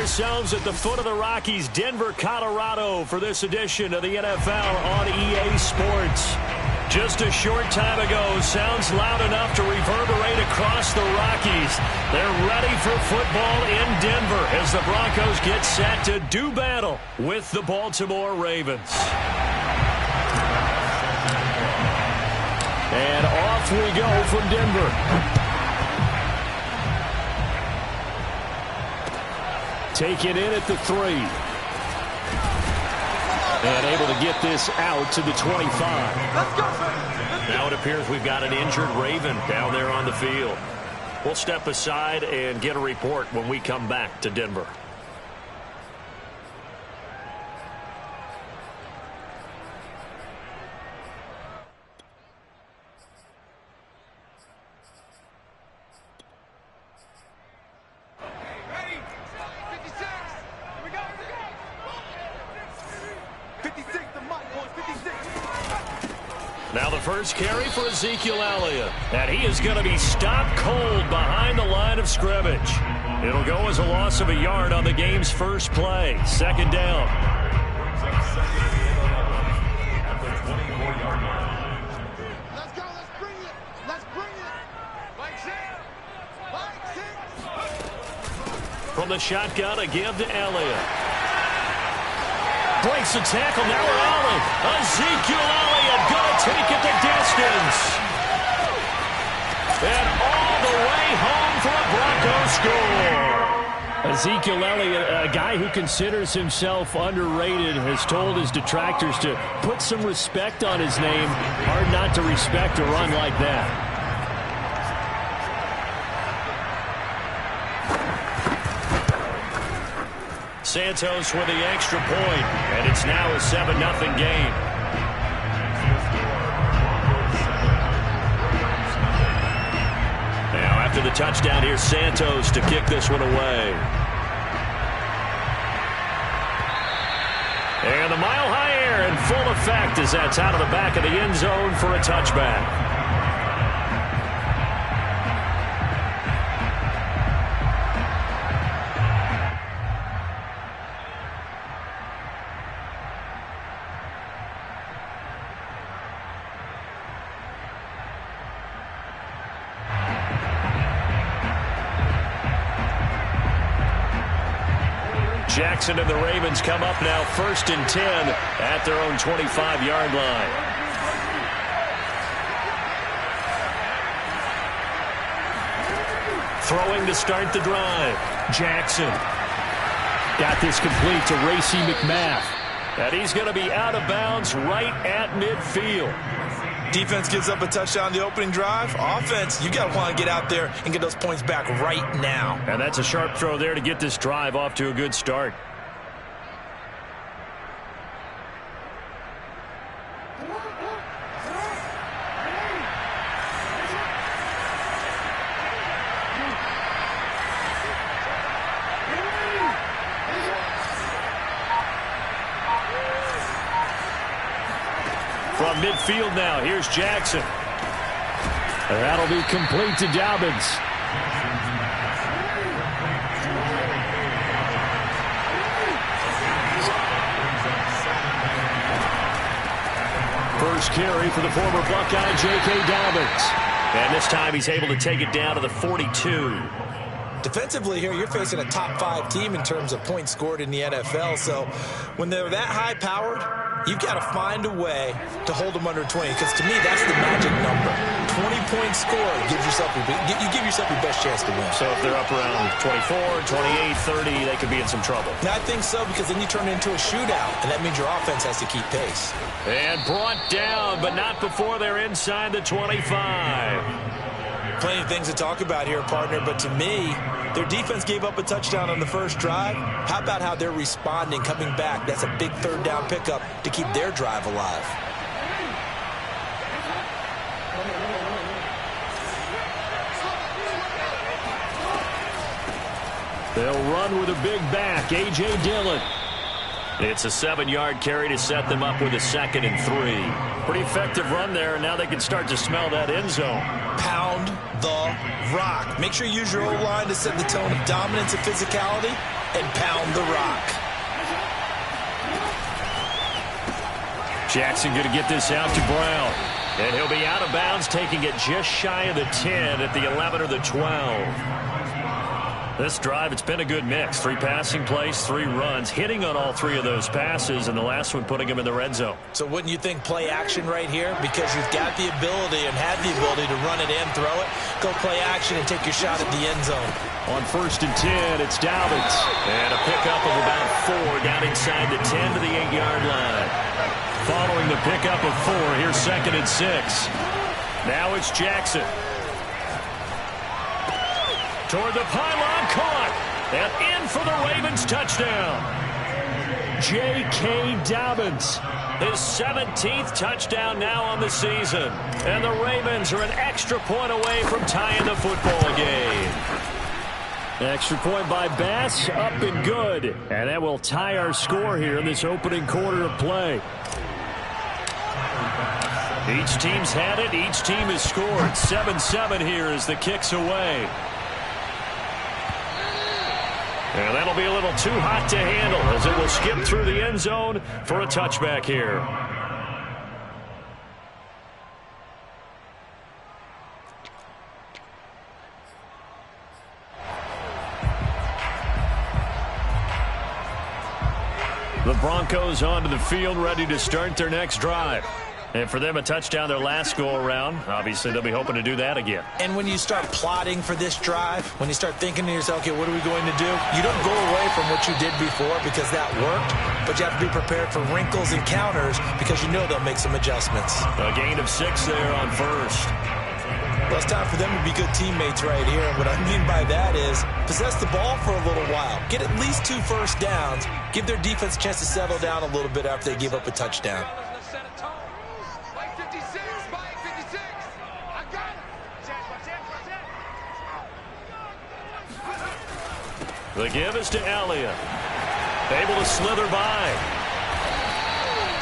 ourselves at the foot of the Rockies, Denver, Colorado, for this edition of the NFL on EA Sports. Just a short time ago, sounds loud enough to reverberate across the Rockies. They're ready for football in Denver as the Broncos get set to do battle with the Baltimore Ravens. And off we go from Denver. Taken in at the 3. And able to get this out to the 25. Now it appears we've got an injured Raven down there on the field. We'll step aside and get a report when we come back to Denver. Now the first carry for Ezekiel Elliott. And he is going to be stopped cold behind the line of scrimmage. It'll go as a loss of a yard on the game's first play. Second down. Let's go. Let's bring it. Let's bring it. From the shotgun, a give to Elliott. Breaks the tackle. Now Allen. Ezekiel Elliott going to take it the distance. And all the way home for a Broncos score. Ezekiel Elliott, a guy who considers himself underrated, has told his detractors to put some respect on his name. Hard not to respect a run like that. Santos with the extra point, and it's now a 7-0 game. Now after the touchdown, here's Santos to kick this one away. And the mile-high air in full effect as that's out of the back of the end zone for a touchback. Jackson and the Ravens come up now 1st and 10 at their own 25-yard line. Throwing to start the drive. Jackson. Got this complete to Racey McMath. And he's going to be out of bounds right at midfield. Defense gives up a touchdown the opening drive. Offense, you got to want to get out there and get those points back right now. And that's a sharp throw there to get this drive off to a good start. From midfield now, here's Jackson. And that'll be complete to Dobbins. First carry for the former Buckeye, J.K. Dobbins. And this time he's able to take it down to the 42. Defensively here, you're facing a top-5 team in terms of points scored in the NFL. So when they're that high-powered, you've got to find a way to hold them under 20, because to me, that's the magic number. 20 points scored gives yourself you give yourself your best chance to win. So if they're up around 24, 28, 30, they could be in some trouble. Now, I think so, because then you turn it into a shootout, and that means your offense has to keep pace. And brought down, but not before they're inside the 25. Plenty of things to talk about here, partner, but to me, their defense gave up a touchdown on the first drive. How about how they're responding, coming back? That's a big third down pickup to keep their drive alive. They'll run with a big back, A.J. Dillon. It's a 7-yard carry to set them up with a 2nd and 3. Pretty effective run there, and now they can start to smell that end zone. Pound the rock. Make sure you use your O-line to set the tone of dominance and physicality and pound the rock. Jackson going to get this out to Brown. And he'll be out of bounds, taking it just shy of the 10 at the 11 or the 12. This drive, it's been a good mix. 3 passing plays, 3 runs, hitting on all 3 of those passes, and the last one putting him in the red zone. So wouldn't you think play action right here? Because you've got the ability and had the ability to run it and throw it. Go play action and take your shot at the end zone. On 1st and 10, it's Dobbins. And a pickup of about 4 down inside the 10 to the 8-yard line. Following the pickup of 4, here's 2nd and 6. Now it's Jackson. Toward the pylon, caught. And in for the Ravens touchdown. J.K. Dobbins. His 17th touchdown now on the season. And the Ravens are an extra point away from tying the football game. Extra point by Bass, up and good. And that will tie our score here in this opening quarter of play. Each team's had it. Each team has scored. 7-7 here as the kick's away. And that'll be a little too hot to handle as it will skip through the end zone for a touchback here. The Broncos onto the field, ready to start their next drive. And for them, a touchdown their last go-around. Obviously, they'll be hoping to do that again. And when you start plotting for this drive, when you start thinking to yourself, okay, what are we going to do? You don't go away from what you did before because that worked, but you have to be prepared for wrinkles and counters because you know they'll make some adjustments. A gain of 6 there on 1st. Well, it's time for them to be good teammates right here. And what I mean by that is possess the ball for a little while. Get at least 2 first downs. Give their defense a chance to settle down a little bit after they give up a touchdown. The give is to Elliott. Able to slither by.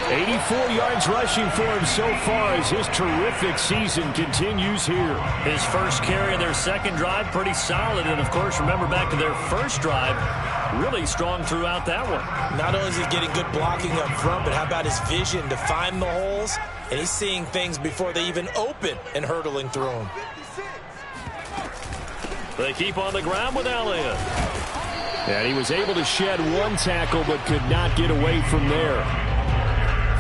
84 yards rushing for him so far as his terrific season continues here. His first carry of their second drive, pretty solid. And, of course, remember back to their first drive, really strong throughout that one. Not only is he getting good blocking up front, but how about his vision to find the holes? And he's seeing things before they even open and hurtling through them. They keep on the ground with Elliott. And he was able to shed 1 tackle but could not get away from there.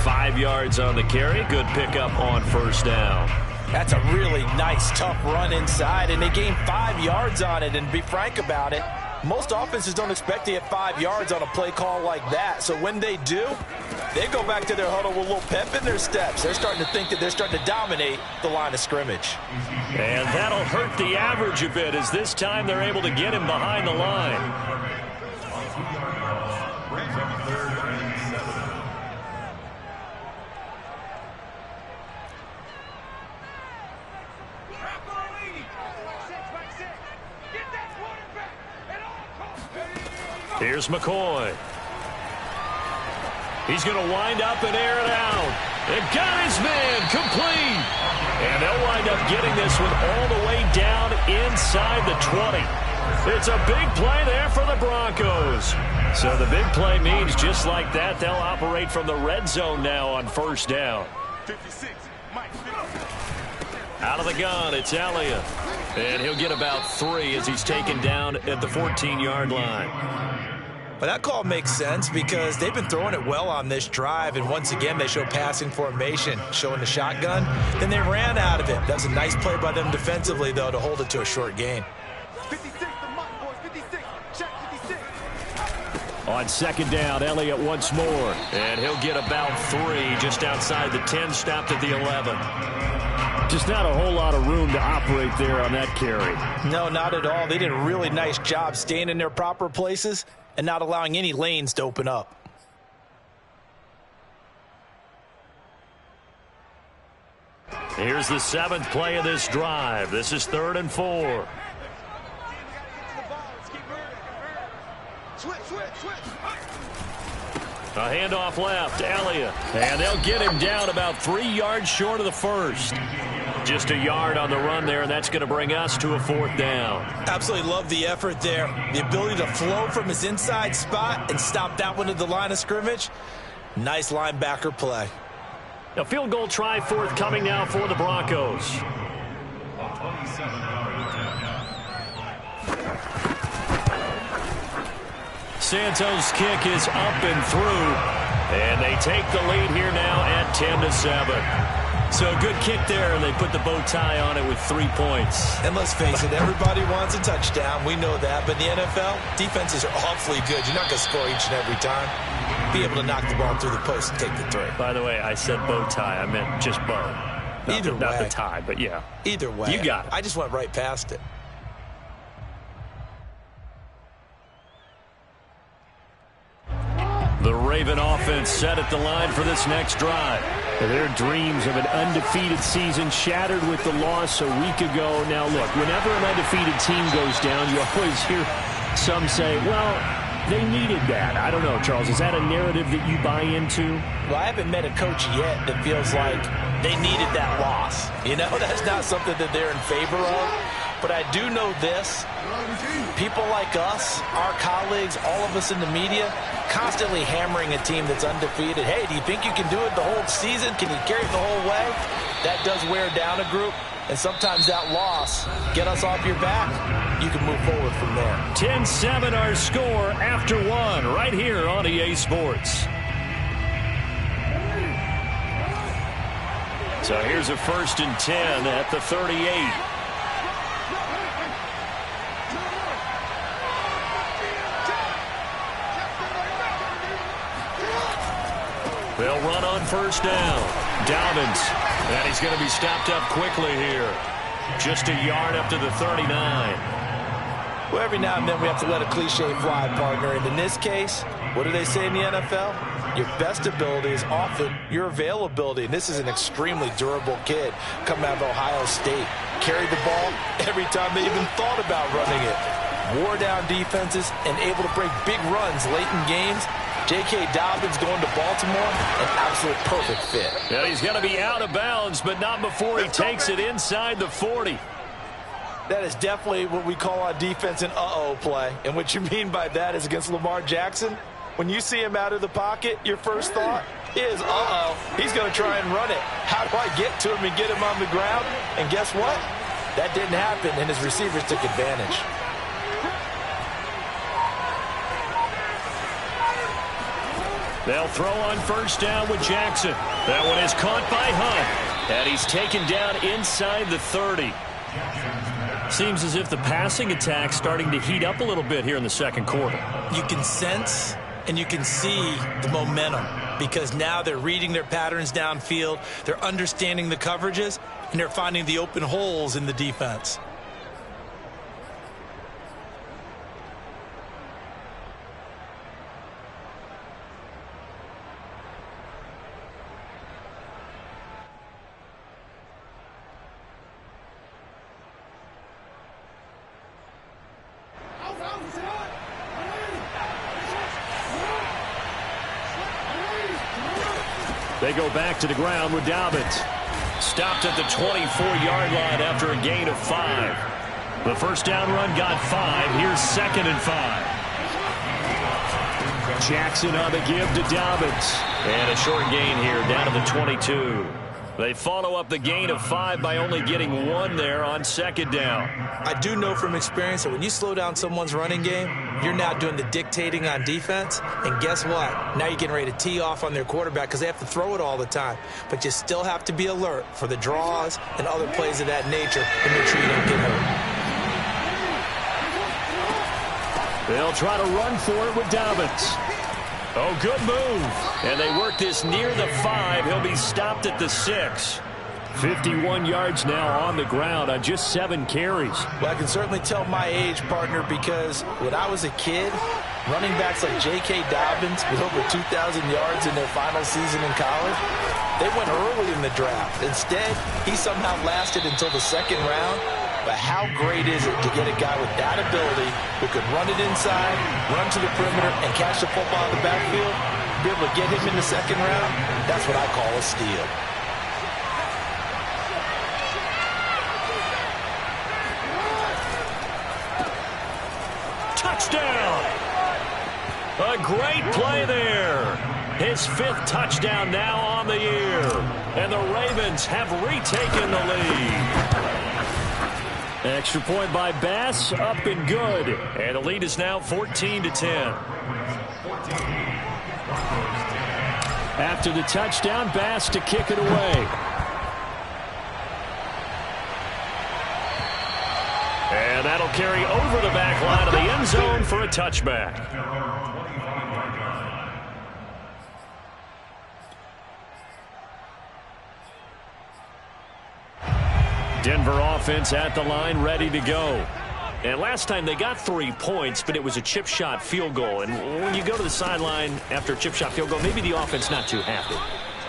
5 yards on the carry. Good pickup on 1st down. That's a really nice, tough run inside, and they gained 5 yards on it. And to be frank about it, most offenses don't expect to get 5 yards on a play call like that. So when they do, they go back to their huddle with a little pep in their steps. They're starting to think that they're starting to dominate the line of scrimmage. And that'll hurt the average a bit as this time they're able to get him behind the line. Here's McCoy. He's going to wind up and air it out. And got his man complete. And they'll wind up getting this one all the way down inside the 20. It's a big play there for the Broncos. So the big play means just like that, they'll operate from the red zone now on 1st down. 56, Mike. Out of the gun, it's Elliott. And he'll get about 3 as he's taken down at the 14-yard line. But that call makes sense because they've been throwing it well on this drive, and once again they show passing formation, showing the shotgun. Then they ran out of it. That was a nice play by them defensively, though, to hold it to a short gain. 56, the Mike boys, 56, check 56. On 2nd down, Elliott once more. And he'll get about 3 just outside the 10, stopped at the 11. Just not a whole lot of room to operate there on that carry. No, not at all. They did a really nice job staying in their proper places and not allowing any lanes to open up. Here's the 7th play of this drive. This is 3rd and 4. A handoff left, Elliott. And they'll get him down about 3 yards short of the 1st. Just a yard on the run there, and that's going to bring us to a 4th down. Absolutely love the effort there. The ability to flow from his inside spot and stop that one at the line of scrimmage. Nice linebacker play. A field goal try forthcoming now for the Broncos. Santos' kick is up and through, and they take the lead here now at 10-7. So a good kick there, and they put the bow tie on it with 3 points. And let's face it, everybody wants a touchdown. We know that. But in the NFL, defenses are awfully good. You're not going to score each and every time. Be able to knock the ball through the post and take the 3. By the way, I said bow tie. I meant just bow. Not the tie, but yeah. Either way. You got it. I just went right past it. The Raven offense set at the line for this next drive. Their dreams of an undefeated season shattered with the loss a week ago. Now, look, whenever an undefeated team goes down, you always hear some say, well, they needed that. I don't know, Charles. Is that a narrative that you buy into? Well, I haven't met a coach yet that feels like they needed that loss. You know, that's not something that they're in favor of. But I do know this. People like us, our colleagues, all of us in the media, constantly hammering a team that's undefeated. Hey, do you think you can do it the whole season? Can you carry it the whole way? That does wear down a group. And sometimes that loss, get us off your back, you can move forward from there. 10-7 our score after 1 right here on EA Sports. So here's a 1st and 10 at the 38. They'll run on 1st down. Dobbins. And he's going to be stopped up quickly here. Just a yard up to the 39. Well, every now and then we have to let a cliche fly, partner. And in this case, what do they say in the NFL? Your best ability is often your availability. And this is an extremely durable kid coming out of Ohio State. Carried the ball every time they even thought about running it. Wore down defenses and able to break big runs late in games. J.K. Dobbins going to Baltimore, an absolute perfect fit. Yeah, he's going to be out of bounds, but not before he takes it inside the 40. That is definitely what we call on defense an uh-oh play. And what you mean by that is against Lamar Jackson, when you see him out of the pocket, your first thought is, uh-oh, he's going to try and run it. How do I get to him and get him on the ground? And guess what? That didn't happen, and his receivers took advantage. They'll throw on 1st down with Jackson. That one is caught by Hunt. And he's taken down inside the 30. Seems as if the passing attack's starting to heat up a little bit here in the 2nd quarter. You can sense and you can see the momentum because now they're reading their patterns downfield, they're understanding the coverages, and they're finding the open holes in the defense. They go back to the ground with Dobbins. Stopped at the 24-yard line after a gain of 5. The 1st down run got 5. Here's 2nd and 5. Jackson on the give to Dobbins. And a short gain here down to the 22. They follow up the gain of 5 by only getting 1 there on 2nd down. I do know from experience that when you slow down someone's running game, you're now doing the dictating on defense. And guess what? Now you're getting ready to tee off on their quarterback because they have to throw it all the time. But you still have to be alert for the draws and other plays of that nature and make sure you don't get hurt. They'll try to run for it with Dobbins. Oh, good move. And they work this near the 5. He'll be stopped at the 6. 51 yards now on the ground on just 7 carries. Well, I can certainly tell my age, partner, because when I was a kid, running backs like J.K. Dobbins with over 2,000 yards in their final season in college, they went early in the draft. Instead, he somehow lasted until the 2nd round. But how great is it to get a guy with that ability who could run it inside, run to the perimeter, and catch the football in the backfield? Be able to get him in the 2nd round? That's what I call a steal. touchdown. A great play there. His 5th touchdown now on the year. And the Ravens have retaken the lead. Extra point by Bass, up and good. And the lead is now 14-10. After the touchdown, Bass to kick it away. And that'll carry over the back line of the end zone for a touchback. Denver offense at the line, ready to go. And last time they got 3 points, but it was a chip shot field goal. And when you go to the sideline after a chip shot field goal, maybe the offense not too happy.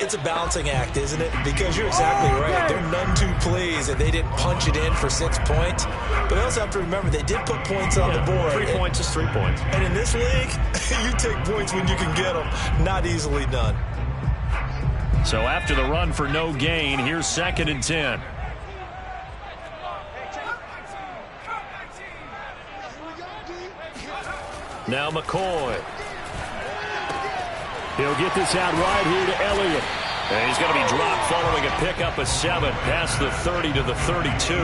It's a balancing act, isn't it? Because you're exactly right. They're none too pleased that they didn't punch it in for 6 points. But you also have to remember they did put points on the board. 3 points is 3 points. And in this league, you take points when you can get them. Not easily done. So after the run for no gain, here's 2nd and 10. Now McCoy. He'll get this out wide here to Elliott. And he's going to be dropped following a pickup of 7 past the 30 to the 32.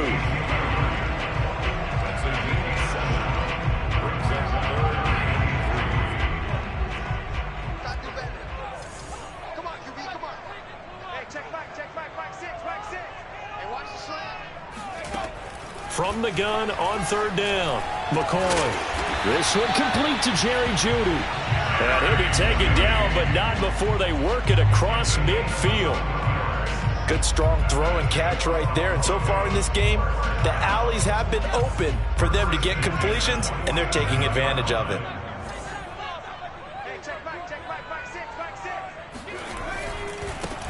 From the gun on 3rd down. McCoy. This one complete to Jerry Jeudy. And he'll be taken down, but not before they work it across midfield. Good strong throw and catch right there. And so far in this game, the alleys have been open for them to get completions, and they're taking advantage of it.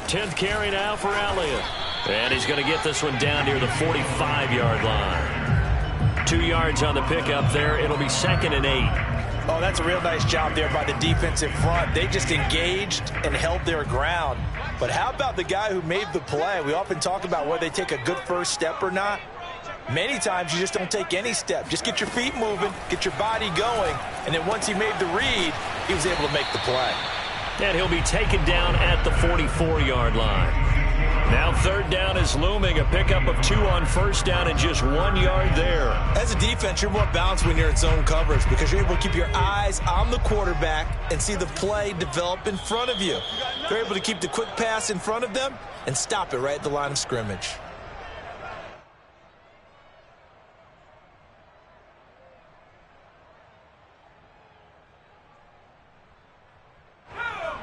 Tenth carry now for Elliott. And he's going to get this one down near the 45-yard line. 2 yards on the pickup there. It'll be 2nd and 8. Oh, that's a real nice job there by the defensive front. They just engaged and held their ground. But how about the guy who made the play? We often talk about whether they take a good first step or not. Many times you just don't take any step. Just get your feet moving, get your body going, and then once he made the read, he was able to make the play. And he'll be taken down at the 44-yard line. Now 3rd down is looming. A pickup of 2 on 1st down and just 1 yard there. As a defense, you're more balanced when you're in zone coverage because you're able to keep your eyes on the quarterback and see the play develop in front of you. They're able to keep the quick pass in front of them and stop it right at the line of scrimmage.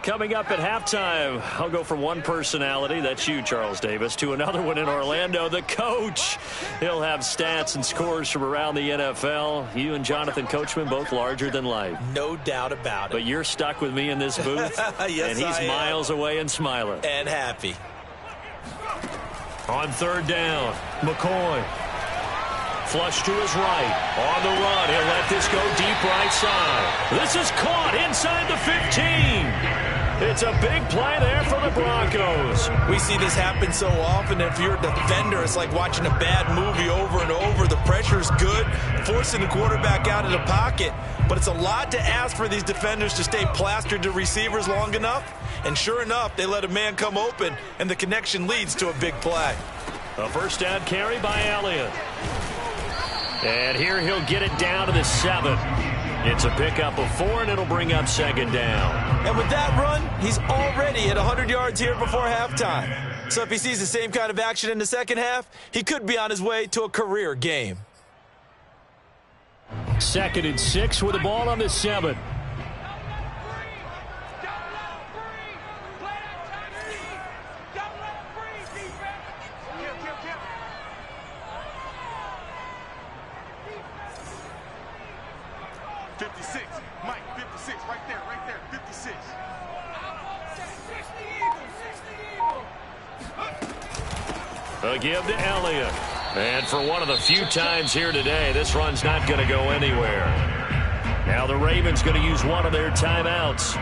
Coming up at halftime, I'll go from one personality, that's you, Charles Davis, to another one in Orlando, the coach. He'll have stats and scores from around the NFL. You and Jonathan Coachman, both larger than life. No doubt about it. But you're stuck with me in this booth, yes, and he's miles away and smiling. And happy. On 3rd down, McCoy. Flush to his right. On the run, he'll let this go deep right side. This is caught inside the 15. It's a big play there for the Broncos. We see this happen so often. If you're a defender, it's like watching a bad movie over and over. The pressure's good, forcing the quarterback out of the pocket. But it's a lot to ask for these defenders to stay plastered to receivers long enough. And sure enough, they let a man come open, and the connection leads to a big play. A 1st down carry by Elliott. And here he'll get it down to the 7. It's a pickup of 4, and it'll bring up 2nd down. And with that run, he's already at 100 yards here before halftime. So if he sees the same kind of action in the second half, he could be on his way to a career game. 2nd and 6 with the ball on the 7. A give to Elliott. And for one of the few times here today, this run's not going to go anywhere. Now the Ravens going to use one of their timeouts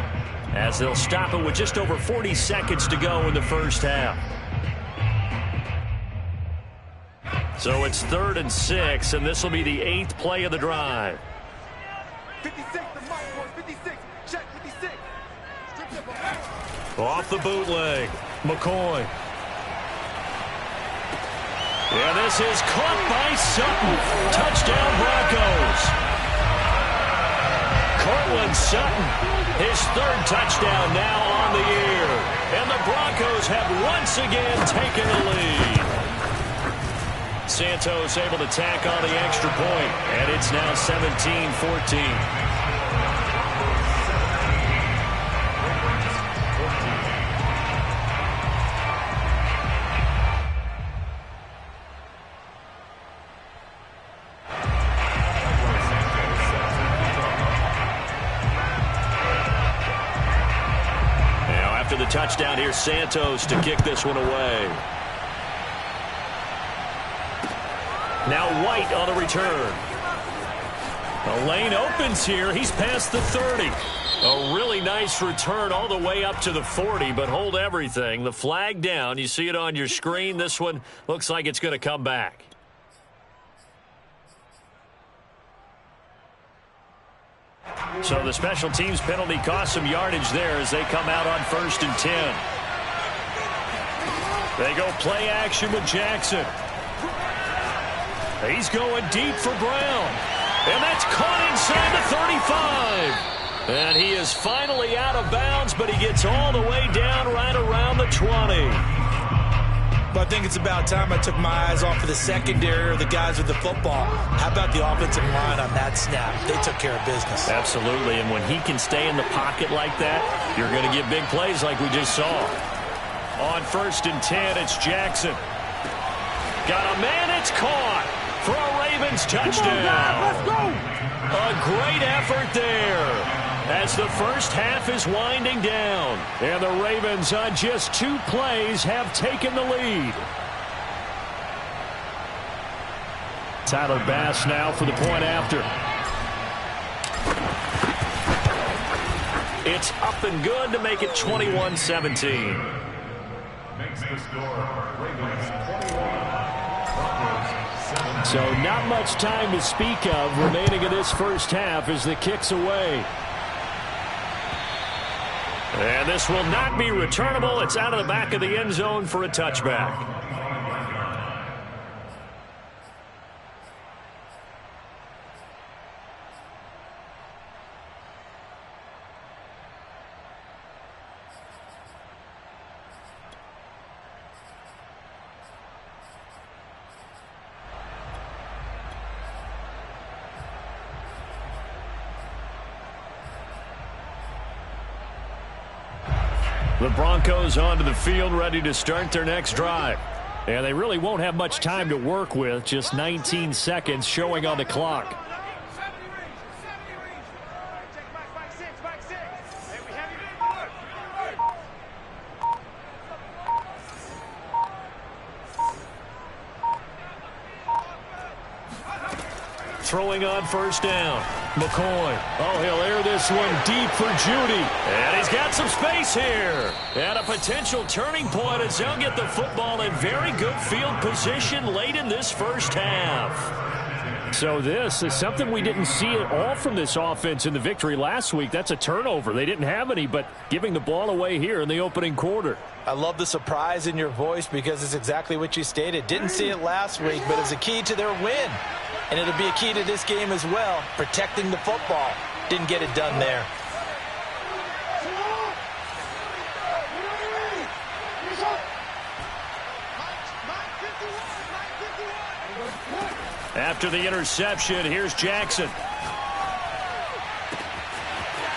as they'll stop it with just over 40 seconds to go in the first half. So it's 3rd and 6, and this will be the 8th play of the drive. 56, the mic boy, 56. Check 56. Off the bootleg. McCoy. Yeah, this is caught by Sutton. Touchdown, Broncos. Cortland Sutton, his third touchdown now on the year. And the Broncos have once again taken the lead. Santos able to tack on the extra point, and it's now 17-14. The touchdown here, Santos to kick this one away. Now White on the return. The lane opens here. He's past the 30. A really nice return all the way up to the 40, but hold everything. The flag down. You see it on your screen. This one looks like it's going to come back. So the special teams penalty cost some yardage there as they come out on 1st and 10. They go play action with Jackson. He's going deep for Brown. And that's caught inside the 35. And he is finally out of bounds, but he gets all the way down right around the 20. But I think it's about time I took my eyes off of the secondary or the guys with the football. How about the offensive line on that snap? They took care of business. Absolutely, and when he can stay in the pocket like that, you're going to get big plays like we just saw. On 1st and 10, it's Jackson. Got a man, it's caught for a Ravens touchdown. Let's go! A great effort there as the first half is winding down. And the Ravens on just 2 plays have taken the lead. Tyler Bass now for the point after. It's up and good to make it 21-17. Makes the score Ravens 21, Broncos 17. So not much time to speak of remaining in this first half as the kick's away. And this will not be returnable. It's out of the back of the end zone for a touchback. The Broncos onto the field ready to start their next drive. And they really won't have much time to work with, just 19 seconds showing on the clock. Throwing on 1st down. McCoy. Oh, he'll air this one deep for Judy. And he's got some space here. And a potential turning point as they'll get the football in very good field position late in this first half. So this is something we didn't see at all from this offense in the victory last week. That's a turnover. They didn't have any, but giving the ball away here in the opening quarter. I love the surprise in your voice because it's exactly what you stated. Didn't see it last week, but it's a key to their win. And it'll be a key to this game as well, protecting the football. Didn't get it done there. After the interception, here's Jackson.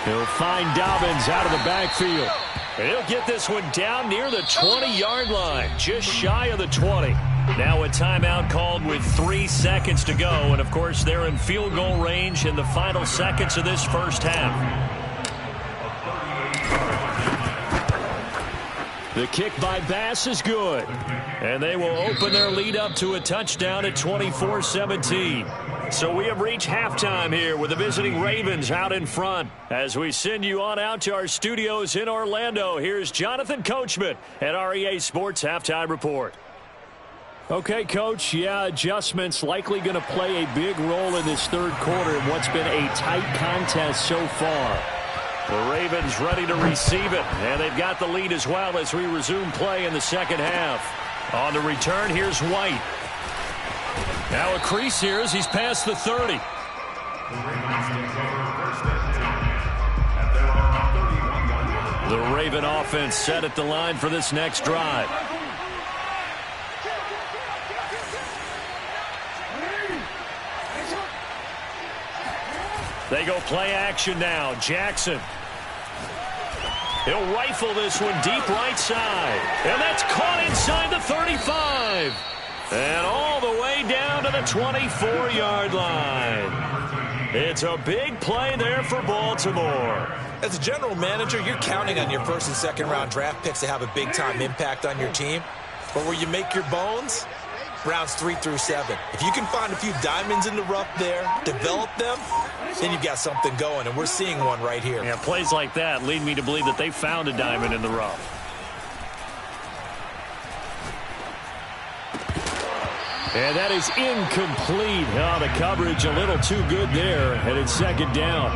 He'll find Dobbins out of the backfield. And he'll get this one down near the 20-yard line, just shy of the 20. Now a timeout called with 3 seconds to go. And, of course, they're in field goal range in the final seconds of this first half. The kick by Bass is good. And they will open their lead up to a touchdown at 24-17. So we have reached halftime here with the visiting Ravens out in front. As we send you on out to our studios in Orlando, here's Jonathan Coachman at our EA Sports Halftime Report. Okay, Coach, yeah, adjustments likely going to play a big role in this third quarter in what's been a tight contest so far. The Ravens ready to receive it, and they've got the lead as well as we resume play in the second half. On the return, here's White. Now a crease here as he's past the 30. The Raven offense set at the line for this next drive. They go play action now. Jackson. He'll rifle this one deep right side. And that's caught inside the 35. And all the way down to the 24-yard line. It's a big play there for Baltimore. As a general manager, you're counting on your first and second round draft picks to have a big-time impact on your team. But where you make your bones, rounds 3 through 7. If you can find a few diamonds in the rough there, develop them, then you've got something going, and we're seeing one right here. Yeah, plays like that lead me to believe that they found a diamond in the rough. And that is incomplete. Oh, the coverage a little too good there, and it's second down.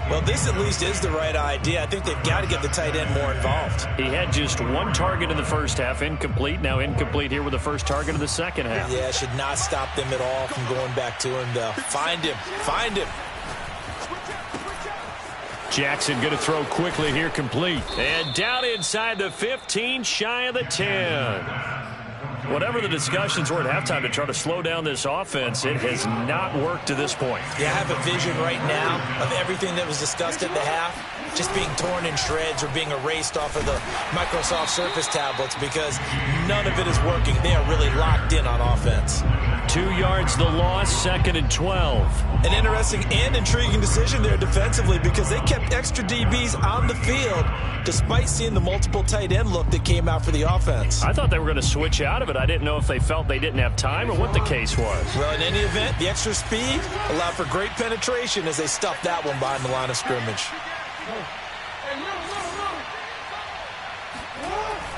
Well, this at least is the right idea. I think they've got to get the tight end more involved. He had just one target in the first half, incomplete. Now incomplete here with the first target of the second half. Yeah, should not stop them at all from going back to him, though. Find him. Find him. Jackson going to throw quickly here, complete. And down inside the 15, shy of the 10. Whatever the discussions were at halftime to try to slow down this offense, it has not worked to this point. Yeah, I have a vision right now of everything that was discussed at the half just being torn in shreds or being erased off of the Microsoft Surface tablets because none of it is working. They are really locked in on offense. 2 yards the loss, second and 12. An interesting and intriguing decision there defensively because they kept extra DBs on the field despite seeing the multiple tight end look that came out for the offense. I thought they were going to switch out of it. I didn't know if they felt they didn't have time or what the case was. Well, in any event, the extra speed allowed for great penetration as they stuffed that one behind the line of scrimmage.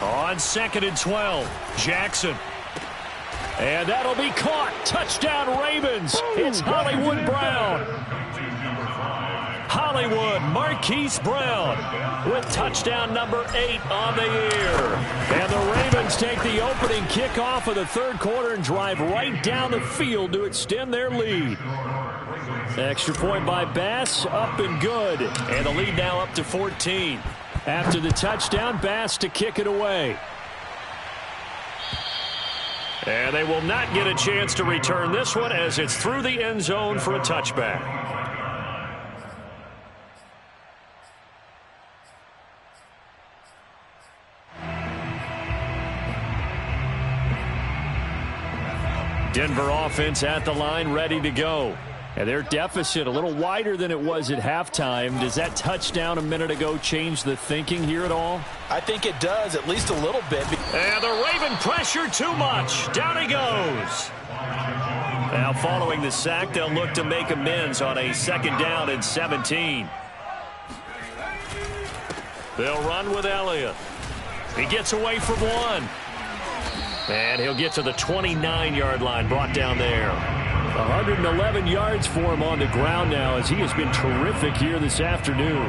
On second and 12, Jackson. And that'll be caught. Touchdown Ravens. It's Hollywood Brown. Hollywood Marquise Brown with touchdown number 8 on the year. And the Ravens take the opening kickoff of the third quarter and drive right down the field to extend their lead. Extra point by Bass, up and good. And the lead now up to 14. After the touchdown, Bass to kick it away. And they will not get a chance to return this one as it's through the end zone for a touchback. Denver offense at the line, ready to go. And their deficit a little wider than it was at halftime. Does that touchdown a minute ago change the thinking here at all? I think it does, at least a little bit. And the Raven pressure too much. Down he goes. Now following the sack, they'll look to make amends on a second down and 17. They'll run with Elliott. He gets away from one. And he'll get to the 29-yard line, brought down there. 111 yards for him on the ground now as he has been terrific here this afternoon.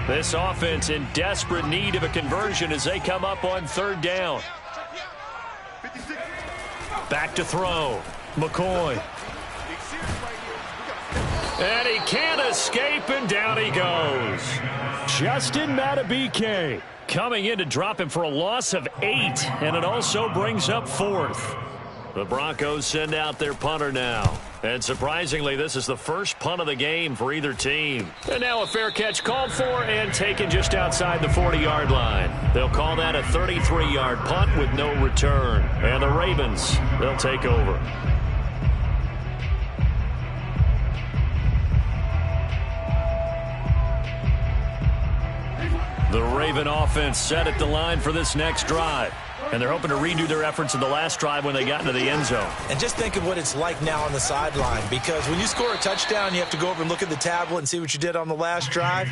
This offense in desperate need of a conversion as they come up on third down. Back to throw. McCoy. And he can't escape, and down he goes. Justin Matabike coming in to drop him for a loss of 8, and it also brings up 4th. The Broncos send out their punter now. And surprisingly, this is the first punt of the game for either team. And now a fair catch called for and taken just outside the 40-yard line. They'll call that a 33-yard punt with no return. And the Ravens, they'll take over. The Raven offense set at the line for this next drive. And they're hoping to redo their efforts in the last drive when they got into the end zone. And just think of what it's like now on the sideline, because when you score a touchdown, you have to go over and look at the tablet and see what you did on the last drive.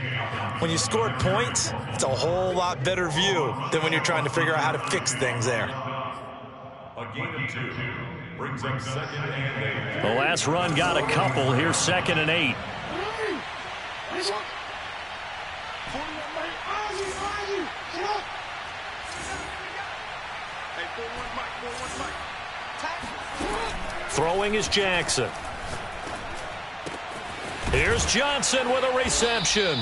When you scored points, it's a whole lot better view than when you're trying to figure out how to fix things there. A gain of 2 brings up 2nd and 8. The last run got a couple. Here's 2nd and 8. Throwing is Jackson. Here's Johnson with a reception.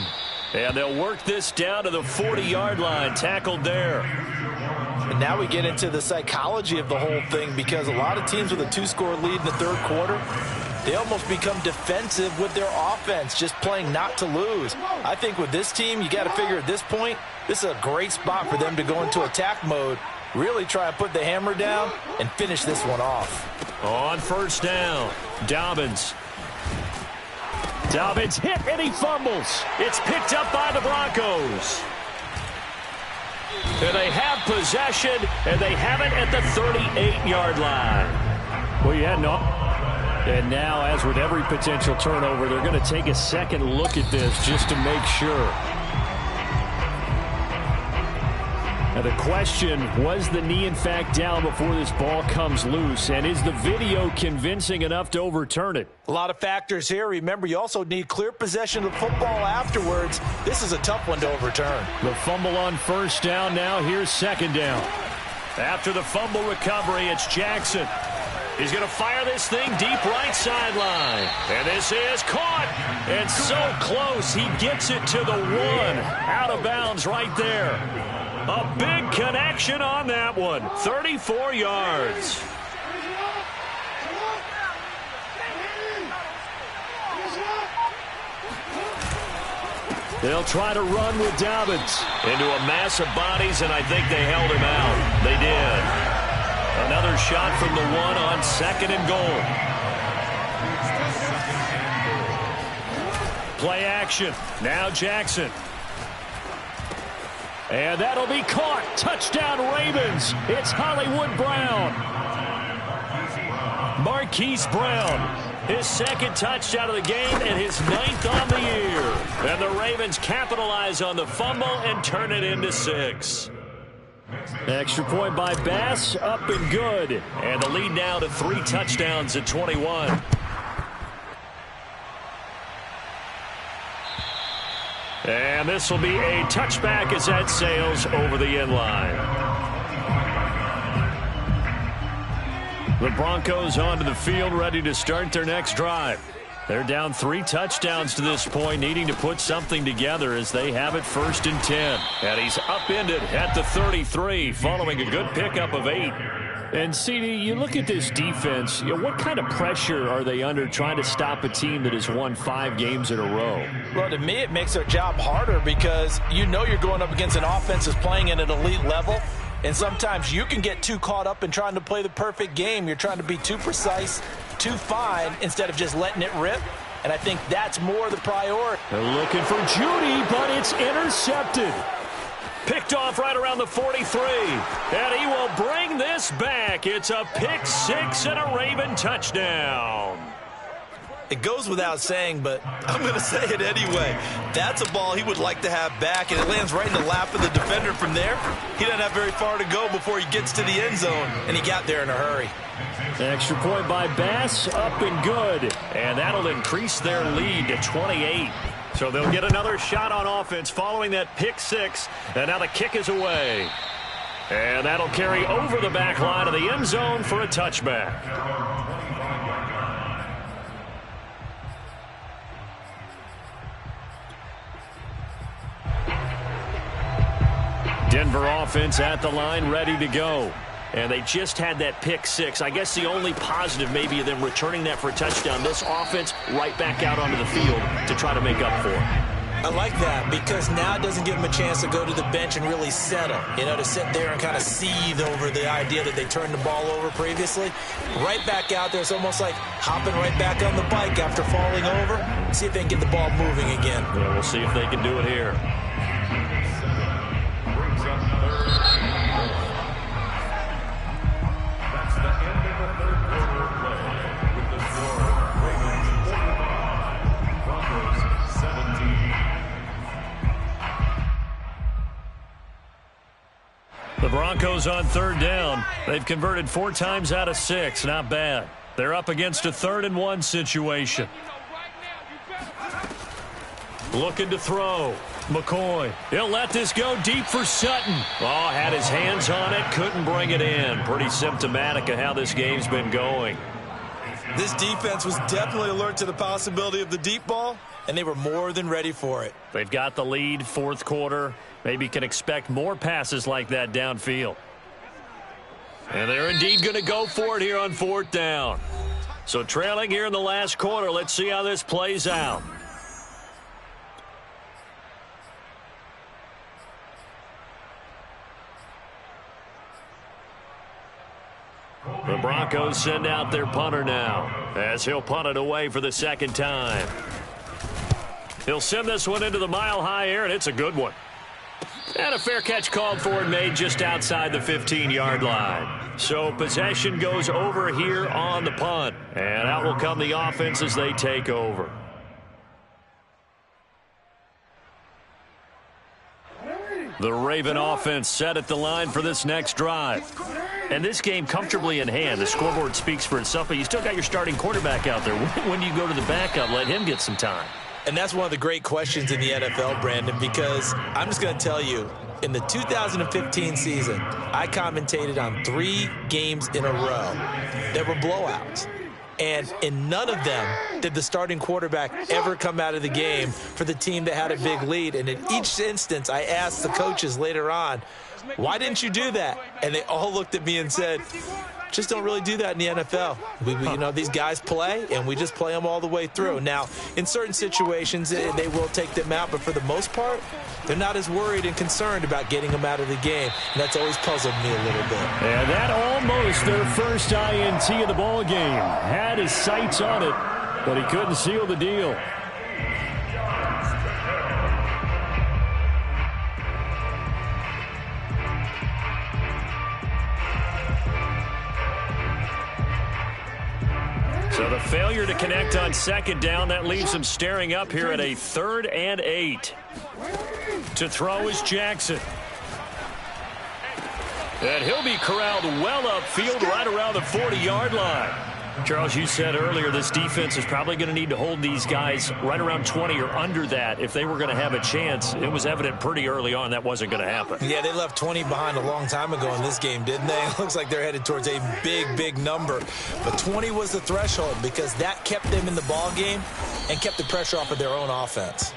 And they'll work this down to the 40-yard line. Tackled there. And now we get into the psychology of the whole thing, because a lot of teams with a 2-score lead in the third quarter, they almost become defensive with their offense, just playing not to lose. I think with this team, you got to figure at this point, this is a great spot for them to go into attack mode, really try and put the hammer down and finish this one off. On first down, Dobbins hit and he fumbles. It's picked up by the Broncos. And they have possession, and they have it at the 38-yard line. Well, you had no. And now, as with every potential turnover, they're going to take a second look at this just to make sure. Now the question, was the knee in fact down before this ball comes loose? And is the video convincing enough to overturn it? A lot of factors here. Remember, you also need clear possession of the football afterwards. This is a tough one to overturn. The fumble on first down now. Here's 2nd down. After the fumble recovery, it's Jackson. He's going to fire this thing deep right sideline. And this is caught. And so close. He gets it to the 1. Out of bounds right there. A big connection on that one. 34 yards. They'll try to run with Dobbins into a mass of bodies, and I think they held him out. They did. Another shot from the 1 on 2nd and goal. Play action. Now Jackson. And that'll be caught. Touchdown Ravens. It's Hollywood Brown. Marquise Brown. His 2nd touchdown of the game and his 9th on the year. And the Ravens capitalize on the fumble and turn it into 6. Extra point by Bass. Up and good. And the lead now to 3 touchdowns at 21. And this will be a touchback as that sails over the end line. The Broncos onto the field, ready to start their next drive. They're down 3 touchdowns to this point, needing to put something together as they have it 1st and 10. And he's upended at the 33, following a good pickup of 8. And, CD, you look at this defense, what kind of pressure are they under trying to stop a team that has won 5 games in a row? Well, to me, it makes their job harder because you know you're going up against an offense that's playing at an elite level, and sometimes you can get too caught up in trying to play the perfect game. You're trying to be too precise, too fine, instead of just letting it rip. And I think that's more the priority. They're looking for Judy, but it's intercepted. Picked off right around the 43. And he will bring this back. It's a pick 6 and a Raven touchdown. It goes without saying, but I'm going to say it anyway. That's a ball he would like to have back, and it lands right in the lap of the defender from there. He doesn't have very far to go before he gets to the end zone, and he got there in a hurry. Extra point by Bass, up and good. And that'll increase their lead to 28. So they'll get another shot on offense following that pick 6. And now the kick is away. And that'll carry over the back line of the end zone for a touchback. Denver offense at the line, ready to go. And they just had that pick 6. I guess the only positive maybe of them returning that for a touchdown. This offense right back out onto the field to try to make up for it. I like that because now it doesn't give them a chance to go to the bench and really settle. To sit there and kind of seethe over the idea that they turned the ball over previously. Right back out there. It's almost like hopping right back on the bike after falling over. See if they can get the ball moving again. Yeah, we'll see if they can do it here. The Broncos on third down. They've converted 4 times out of 6. Not bad. They're up against a 3rd and 1 situation. Looking to throw. McCoy. He'll let this go deep for Sutton. Oh, had his hands on it. Couldn't bring it in. Pretty symptomatic of how this game's been going. This defense was definitely alert to the possibility of the deep ball, and they were more than ready for it. They've got the lead, 4th quarter. Maybe can expect more passes like that downfield. And they're indeed going to go for it here on 4th down. So trailing here in the last quarter. Let's see how this plays out. The Broncos send out their punter now as he'll punt it away for the 2nd time. He'll send this one into the mile-high air, and it's a good one. And a fair catch called for and made just outside the 15-yard line. So possession goes over here on the punt. And out will come the offense as they take over. The Raven offense set at the line for this next drive. And this game comfortably in hand. The scoreboard speaks for itself, but you still got your starting quarterback out there. When you go to the backup, let him get some time. And that's one of the great questions in the NFL, Brandon, because I'm just going to tell you, in the 2015 season, I commentated on 3 games in a row that were blowouts. And in none of them did the starting quarterback ever come out of the game for the team that had a big lead. And in each instance, I asked the coaches later on, why didn't you do that? And they all looked at me and said, just don't really do that in the NFL. You know, these guys play, and we just play them all the way through. Now, in certain situations, they will take them out, but for the most part, they're not as worried and concerned about getting them out of the game, and that's always puzzled me a little bit. And that almost their first INT of the ball game. Had his sights on it, but he couldn't seal the deal. So the failure to connect on 2nd down, that leaves him staring up here at a 3rd and 8. To throw is Jackson. And he'll be corralled well upfield right around the 40-yard line. Charles, you said earlier this defense is probably going to need to hold these guys right around 20 or under that if they were going to have a chance. It was evident pretty early on that wasn't going to happen. Yeah, they left 20 behind a long time ago in this game, didn't they? It looks like they're headed towards a big, big number. But 20 was the threshold because that kept them in the ball game and kept the pressure off of their own offense.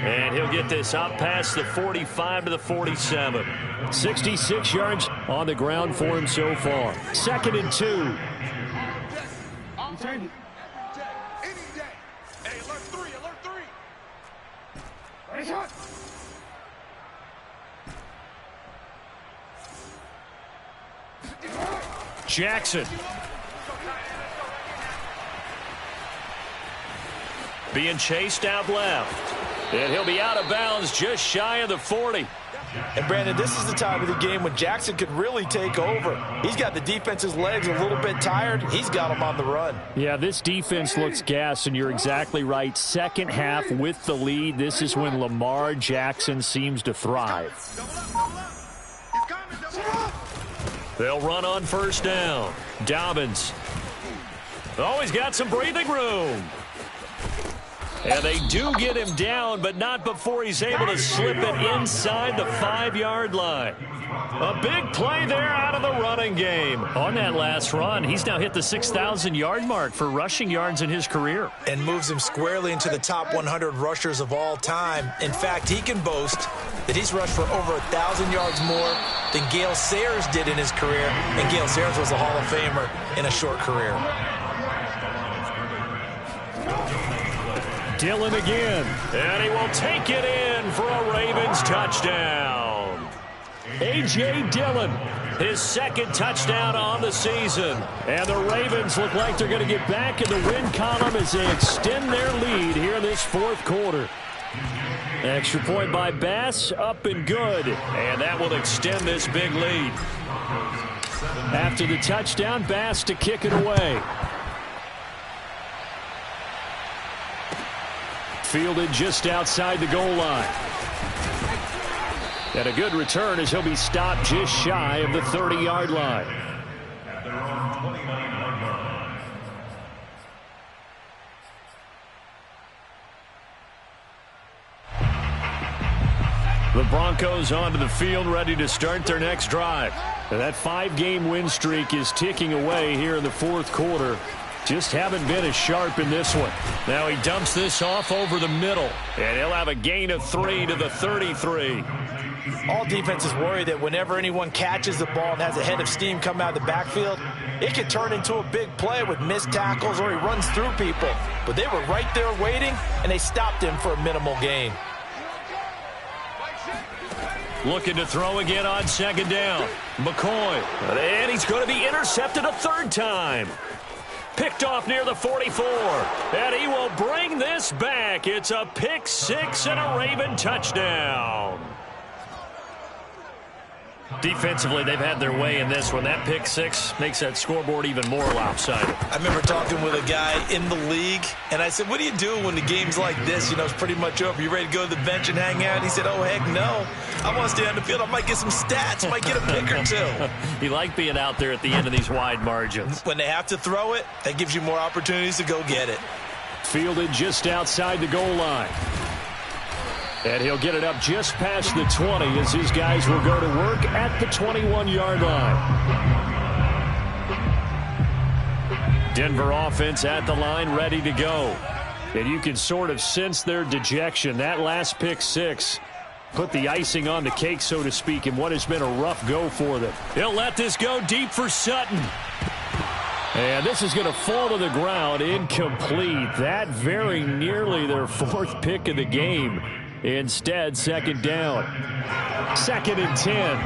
And he'll get this out past the 45 to the 47. 66 yards on the ground for him so far. 2nd and 2. Any day. Hey, alert 3, alert 3. Jackson. Being chased out left. And he'll be out of bounds just shy of the 40. And, Brandon, this is the time of the game when Jackson could really take over. He's got the defense's legs a little bit tired. He's got them on the run. Yeah, this defense looks gassed, and you're exactly right. 2nd half with the lead. This is when Lamar Jackson seems to thrive. They'll run on 1st down. Dobbins. Oh, he's got some breathing room. And they do get him down, but not before he's able to slip it inside the 5-yard line. A big play there out of the running game. On that last run, he's now hit the 6,000-yard mark for rushing yards in his career. And moves him squarely into the top 100 rushers of all time. In fact, he can boast that he's rushed for over 1,000 yards more than Gale Sayers did in his career. And Gale Sayers was a Hall of Famer in a short career. Dillon again, and he will take it in for a Ravens touchdown. A.J. Dillon, his 2nd touchdown on the season. And the Ravens look like they're going to get back in the win column as they extend their lead here in this 4th quarter. Extra point by Bass, up and good. And that will extend this big lead. After the touchdown, Bass to kick it away. Fielded just outside the goal line. And a good return as he'll be stopped just shy of the 30-yard line. At their own 29-yard line. The Broncos onto the field, ready to start their next drive. And that 5-game win streak is ticking away here in the fourth quarter. Just haven't been as sharp in this one. Now he dumps this off over the middle, and he'll have a gain of 3 to the 33. All defenses worry that whenever anyone catches the ball and has a head of steam come out of the backfield, it could turn into a big play with missed tackles or he runs through people. But they were right there waiting, and they stopped him for a minimal gain. Looking to throw again on second down. McCoy. And he's going to be intercepted a third time. Picked off near the 44. And he will bring this back. It's a pick six and a Raven touchdown. Defensively, they've had their way in this one. That pick six makes that scoreboard even more lopsided. I remember talking with a guy in the league, and I said, what do you do when the game's like this? You know, it's pretty much over. You ready to go to the bench and hang out? And he said, oh, heck no. I want to stay on the field. I might get some stats. Might get a pick or two. You like being out there at the end of these wide margins. When they have to throw it, that gives you more opportunities to go get it. Fielded just outside the goal line. And he'll get it up just past the 20 as his guys will go to work at the 21-yard line. Denver offense at the line, ready to go. And you can sort of sense their dejection. That last pick six put the icing on the cake, so to speak, in what has been a rough go for them. He'll let this go deep for Sutton. And this is going to fall to the ground, incomplete. That very nearly their fourth pick of the game. Instead, second down. 2nd and 10.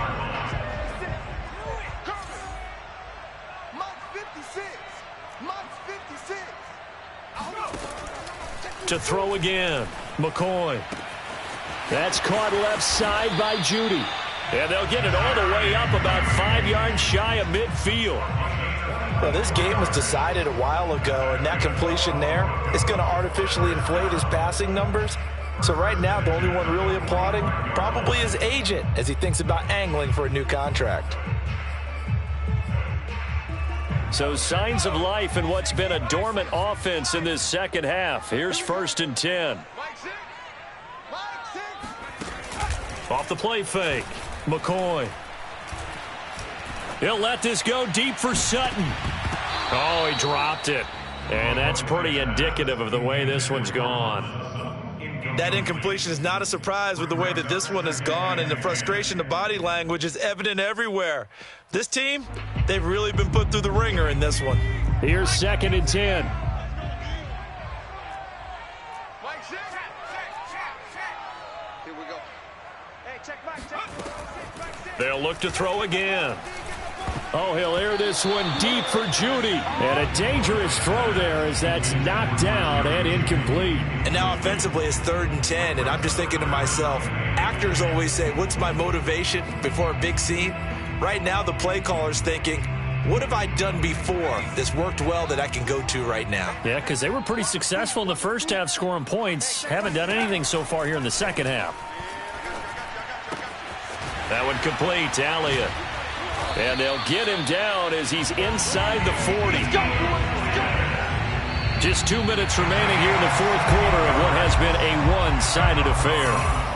To throw again. McCoy. That's caught left side by Judy. And they'll get it all the way up about 5 yards shy of midfield. Well, this game was decided a while ago, and that completion there is going to artificially inflate his passing numbers. So right now, the only one really applauding probably his agent as he thinks about angling for a new contract. So signs of life in what's been a dormant offense in this second half. Here's 1st and 10. Off the play fake. McCoy. He'll let this go deep for Sutton. Oh, he dropped it. And that's pretty indicative of the way this one's gone. That incompletion is not a surprise with the way that this one has gone, and the frustration, the body language is evident everywhere. This team, they've really been put through the ringer in this one. Here's 2nd and 10. Here we go. Hey, check back. They'll look to throw again. Oh, he'll air this one deep for Judy. And a dangerous throw there as that's knocked down and incomplete. And now offensively it's 3rd and 10, and I'm just thinking to myself, actors always say, what's my motivation before a big scene? Right now the play caller's thinking, what have I done before that's worked well that I can go to right now? Yeah, because they were pretty successful in the first half scoring points. Haven't done anything so far here in the second half. That one complete to Elliott. And they'll get him down as he's inside the 40. Just 2 minutes remaining here in the fourth quarter of what has been a one-sided affair.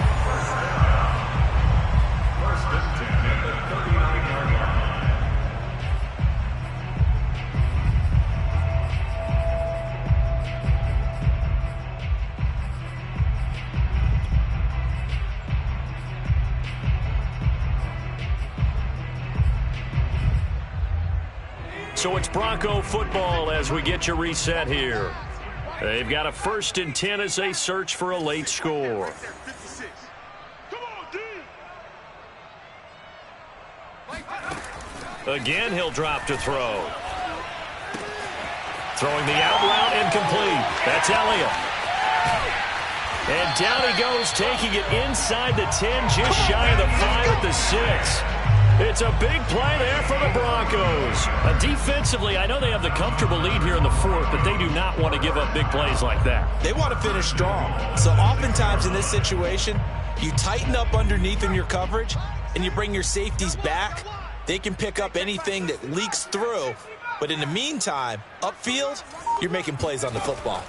So it's Bronco football as we get you reset here. They've got a 1st and 10 as they search for a late score. Again, he'll drop to throw. Throwing the out route incomplete. That's Elliott. And down he goes, taking it inside the 10, just shy of the 5 at the 6. It's a big play there for the Broncos. Defensively, I know they have the comfortable lead here in the fourth, but they do not want to give up big plays like that. They want to finish strong. So oftentimes in this situation, You tighten up underneath in your coverage, and you bring your safeties back. They can pick up anything that leaks through. But in the meantime, upfield, you're making plays on the football.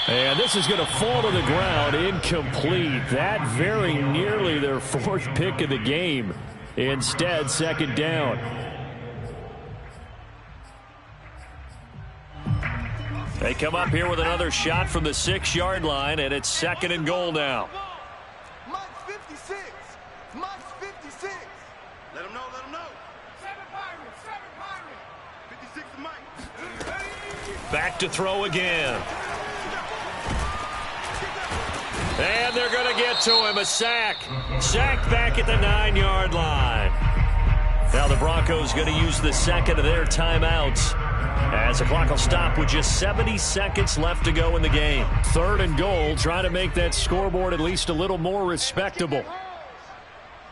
And this is going to fall to the ground, incomplete. That very nearly their fourth pick of the game. Instead, second down. They come up here with another shot from the 6-yard line, and it's second and goal now. Mike 56. Mike 56. Let him know, let him know. 7 Pirates. 56 to Mike. Back to throw again. And they're going to get to him. A sack. Sack back at the 9-yard line. Now the Broncos going to use the second of their timeouts, as the clock will stop with just 70 seconds left to go in the game. Third and goal, trying to make that scoreboard at least a little more respectable.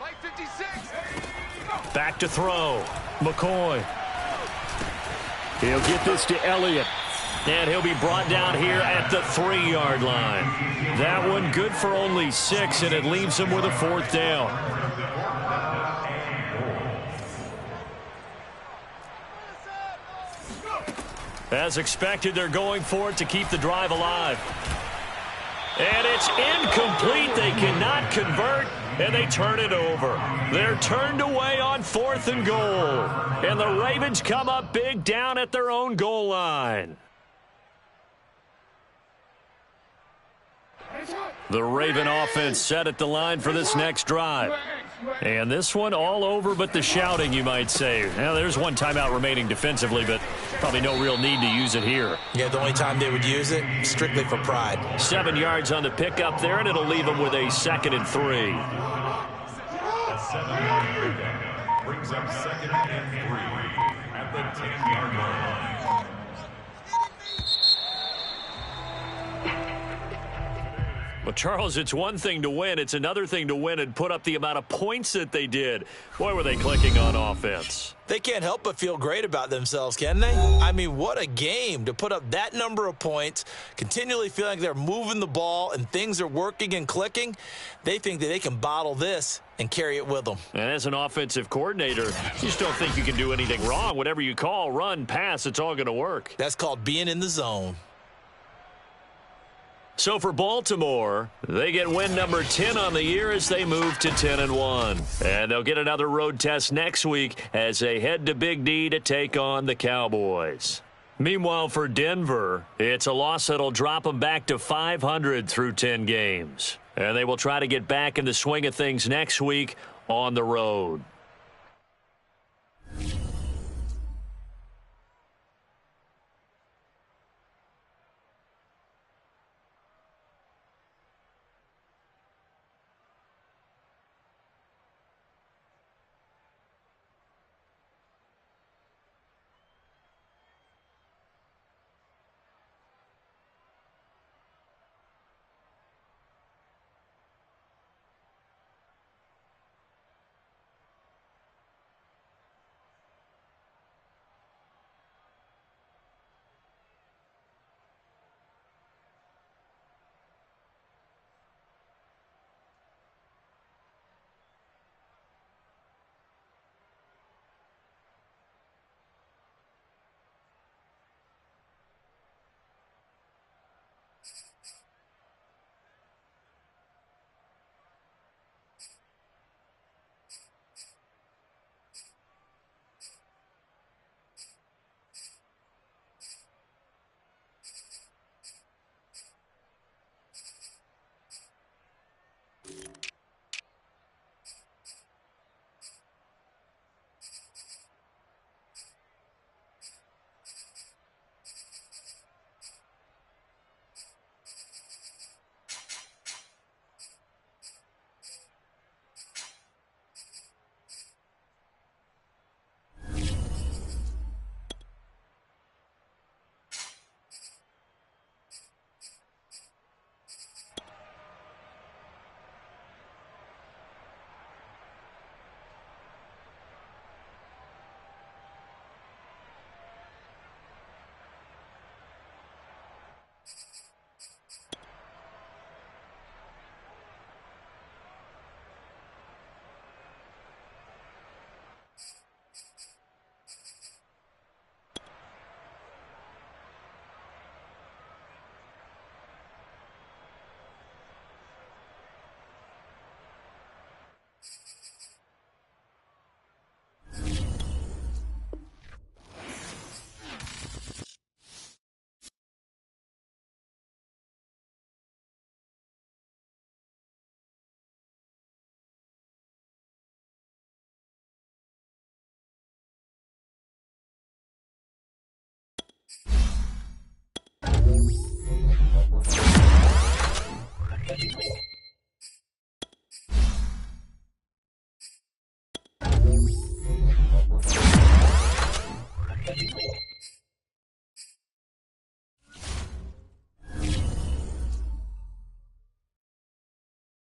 Mike 56. Back to throw. McCoy. He'll get this to Elliott. And he'll be brought down here at the 3-yard line. That one good for only 6, and it leaves him with a 4th down. As expected, they're going for it to keep the drive alive. And it's incomplete. They cannot convert, and they turn it over. They're turned away on 4th and goal. And the Ravens come up big down at their own goal line. The Raven offense set at the line for this next drive. And this one all over but the shouting, you might say. Now, there's one timeout remaining defensively, but probably no real need to use it here. Yeah, the only time they would use it, strictly for pride. 7 yards on the pickup there, and it'll leave them with a 2nd and 3. A 7-yard pickup brings up 2nd and 3 at the 10-yard line. Well, Charles, it's one thing to win. It's another thing to win and put up the amount of points that they did. Boy, were they clicking on offense. They can't help but feel great about themselves, can they? I mean, what a game to put up that number of points, continually feeling like they're moving the ball and things are working and clicking. They think that they can bottle this and carry it with them. And as an offensive coordinator, you just don't think you can do anything wrong. Whatever you call, run, pass, it's all going to work. That's called being in the zone. So for Baltimore, they get win number 10 on the year as they move to 10-1. And they'll get another road test next week as they head to Big D to take on the Cowboys. Meanwhile, for Denver, it's a loss that'll drop them back to 500 through 10 games. And they will try to get back in the swing of things next week on the road.